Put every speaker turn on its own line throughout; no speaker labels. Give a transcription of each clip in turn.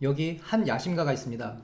여기 한 야심가가 있습니다.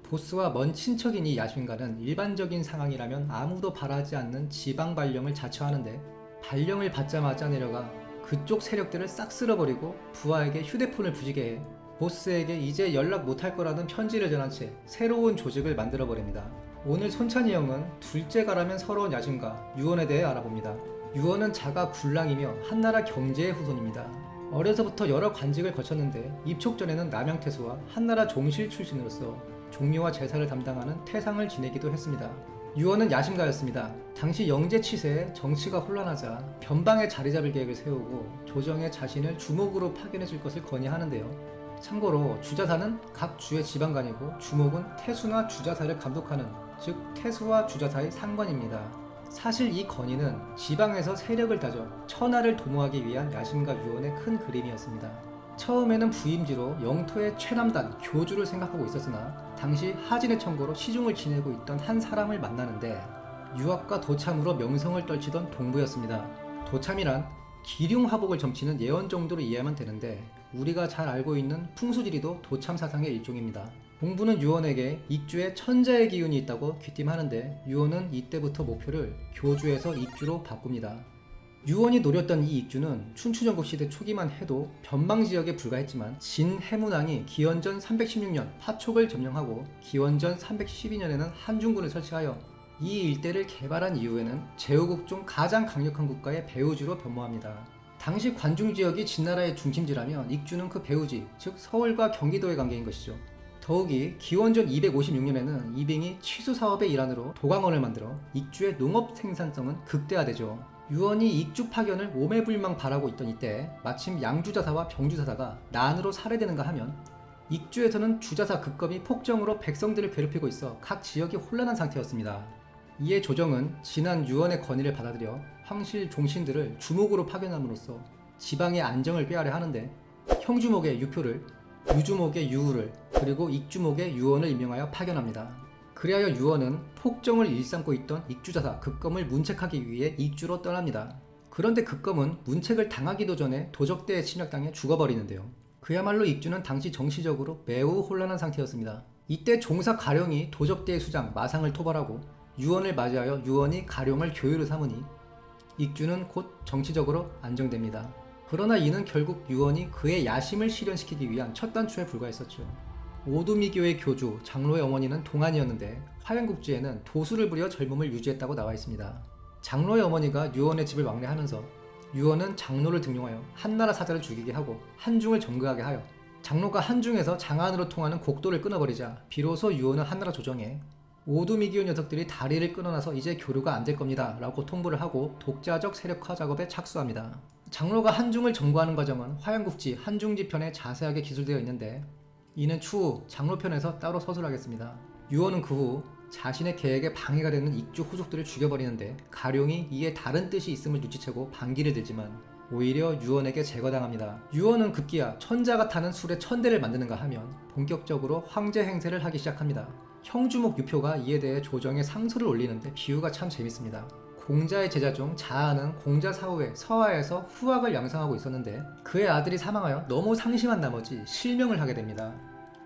보스와 먼 친척인 이 야심가는 일반적인 상황이라면 아무도 바라지 않는 지방 발령을 자처하는데, 발령을 받자마자 내려가 그쪽 세력들을 싹 쓸어버리고 부하에게 휴대폰을 부시게 해 보스에게 이제 연락 못할 거라는 편지를 전한 채 새로운 조직을 만들어버립니다. 오늘 손찬이 형은 둘째가라면 서러운 야심가 유언에 대해 알아봅니다. 유언은 자가 굴랑이며 한나라 경제의 후손입니다. 어려서부터 여러 관직을 거쳤는데 입촉 전에는 남양태수와 한나라 종실 출신으로서 종묘와 제사를 담당하는 태상을 지내기도 했습니다. 유언은 야심가였습니다. 당시 영제 치세에 정치가 혼란하자 변방에 자리 잡을 계획을 세우고 조정에 자신을 주목으로 파견해 줄 것을 건의하는데요. 참고로 주자사는 각 주의 지방관이고 주목은 태수나 주자사를 감독하는, 즉 태수와 주자사의 상관입니다. 사실 이 건의는 지방에서 세력을 다져 천하를 도모하기 위한 야심가 유언의 큰 그림이었습니다. 처음에는 부임지로 영토의 최남단 교주를 생각하고 있었으나 당시 하진의 청고로 시중을 지내고 있던 한 사람을 만나는데, 유학과 도참으로 명성을 떨치던 동부였습니다. 도참이란 기륭화복을 점치는 예언 정도로 이해하면 되는데, 우리가 잘 알고 있는 풍수지리도 도참 사상의 일종입니다. 동부는 유언에게 익주에 천자의 기운이 있다고 귀띔하는데, 유언은 이때부터 목표를 교주에서 익주로 바꿉니다. 유언이 노렸던 이 익주는 춘추전국 시대 초기만 해도 변방지역에 불과했지만, 진해문왕이 기원전 316년 파촉을 점령하고 기원전 312년에는 한중군을 설치하여 이 일대를 개발한 이후에는 제후국 중 가장 강력한 국가의 배후지로 변모합니다. 당시 관중지역이 진나라의 중심지라면 익주는 그 배후지, 즉 서울과 경기도의 관계인 것이죠. 더욱이 기원전 256년에는 이빙이 취수사업의 일환으로 도광원을 만들어 익주의 농업 생산성은 극대화되죠. 유언이 익주 파견을 오매불망 바라고 있던 이때 마침 양주자사와 병주자사가 난으로 살해되는가 하면, 익주에서는 주자사 극검이 폭정으로 백성들을 괴롭히고 있어 각 지역이 혼란한 상태였습니다. 이에 조정은 지난 유언의 건의를 받아들여 황실 종신들을 주목으로 파견함으로써 지방의 안정을 꾀하려 하는데, 형주목의 유표를, 유주목의 유우를, 그리고 익주목의 유언을 임명하여 파견합니다. 그리하여 유언은 폭정을 일삼고 있던 익주자사 극검을 문책하기 위해 익주로 떠납니다. 그런데 극검은 문책을 당하기도 전에 도적대에 침략당해 죽어버리는데요. 그야말로 익주는 당시 정치적으로 매우 혼란한 상태였습니다. 이때 종사 가룡이 도적대의 수장 마상을 토벌하고 유언을 맞이하여 유언이 가룡을 교유로 삼으니 익주는 곧 정치적으로 안정됩니다. 그러나 이는 결국 유언이 그의 야심을 실현시키기 위한 첫 단추에 불과했었죠. 오두미교의 교주, 장로의 어머니는 동안이었는데 화양국지에는 도수를 부려 젊음을 유지했다고 나와 있습니다. 장로의 어머니가 유언의 집을 왕래하면서 유언은 장로를 등용하여 한나라 사자를 죽이게 하고 한중을 점거하게 하여 장로가 한중에서 장안으로 통하는 곡도를 끊어버리자 비로소 유언은 한나라 조정에 오두미교 녀석들이 다리를 끊어놔서 이제 교류가 안 될 겁니다 라고 통보를 하고 독자적 세력화 작업에 착수합니다. 장로가 한중을 점거하는 과정은 화양국지 한중지편에 자세하게 기술되어 있는데, 이는 추후 장로편에서 따로 서술하겠습니다. 유언은 그 후 자신의 계획에 방해가 되는 익주 후족들을 죽여버리는데, 가룡이 이에 다른 뜻이 있음을 눈치채고 반기를 들지만 오히려 유언에게 제거당합니다. 유언은 급기야 천자가 타는 술에 천대를 만드는가 하면 본격적으로 황제 행세를 하기 시작합니다. 형주목 유표가 이에 대해 조정에 상소를 올리는데 비유가 참 재밌습니다. 공자의 제자 중 자아는 공자 사후에 서하에서 후학을 양성하고 있었는데, 그의 아들이 사망하여 너무 상심한 나머지 실명을 하게 됩니다.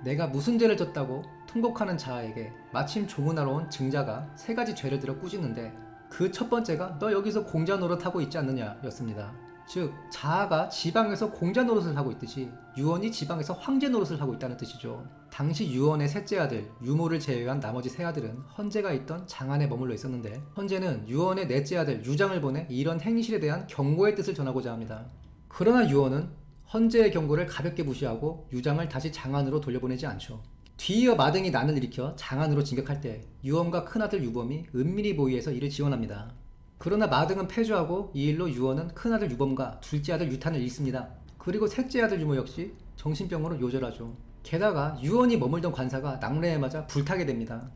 내가 무슨 죄를 졌다고 통곡하는 자아에게 마침 조문하러 온 증자가 세 가지 죄를 들어 꾸짖는데, 그 첫 번째가 너 여기서 공자 노릇하고 있지 않느냐 였습니다. 즉 자아가 지방에서 공자 노릇을 하고 있듯이 유언이 지방에서 황제 노릇을 하고 있다는 뜻이죠. 당시 유언의 셋째 아들 유모를 제외한 나머지 세 아들은 헌제가 있던 장안에 머물러 있었는데, 헌제는 유언의 넷째 아들 유장을 보내 이런 행실에 대한 경고의 뜻을 전하고자 합니다. 그러나 유언은 헌제의 경고를 가볍게 무시하고 유장을 다시 장안으로 돌려보내지 않죠. 뒤이어 마등이 난을 일으켜 장안으로 진격할 때 유언과 큰아들 유범이 은밀히 보위해서 이를 지원합니다. 그러나 마등은 패주하고 이 일로 유언은 큰아들 유범과 둘째 아들 유탄을 잃습니다. 그리고 셋째 아들 유모 역시 정신병으로 요절하죠. 게다가 유언이 머물던 관사가 낙뢰에 맞아 불타게 됩니다.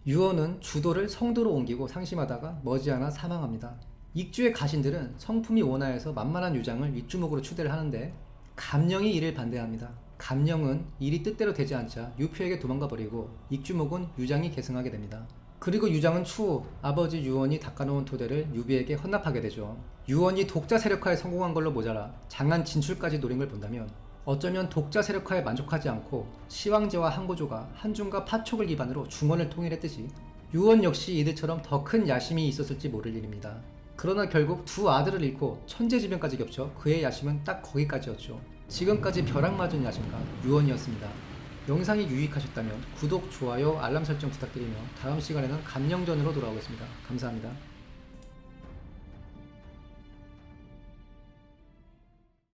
유언은 주도를 성도로 옮기고 상심하다가 머지않아 사망합니다. 익주의 가신들은 성품이 온화해서 만만한 유장을 윗주목으로 추대를 하는데, 감령이 이를 반대합니다. 감령은 일이 뜻대로 되지 않자 유표에게 도망가 버리고 익주목은 유장이 계승하게 됩니다. 그리고 유장은 추후 아버지 유언이 닦아놓은 토대를 유비에게 헌납하게 되죠. 유언이 독자 세력화에 성공한 걸로 모자라 장안 진출까지 노린 걸 본다면 어쩌면 독자 세력화에 만족하지 않고 시황제와 항고조가 한중과 파촉을 기반으로 중원을 통일했듯이 유원 역시 이들처럼 더 큰 야심이 있었을지 모를 일입니다. 그러나 결국 두 아들을 잃고 천재지변까지 겹쳐 그의 야심은 딱 거기까지였죠. 지금까지 벼락맞은 야심가 유원이었습니다. 영상이 유익하셨다면 구독, 좋아요, 알람 설정 부탁드리며 다음 시간에는 감령전으로 돌아오겠습니다. 감사합니다.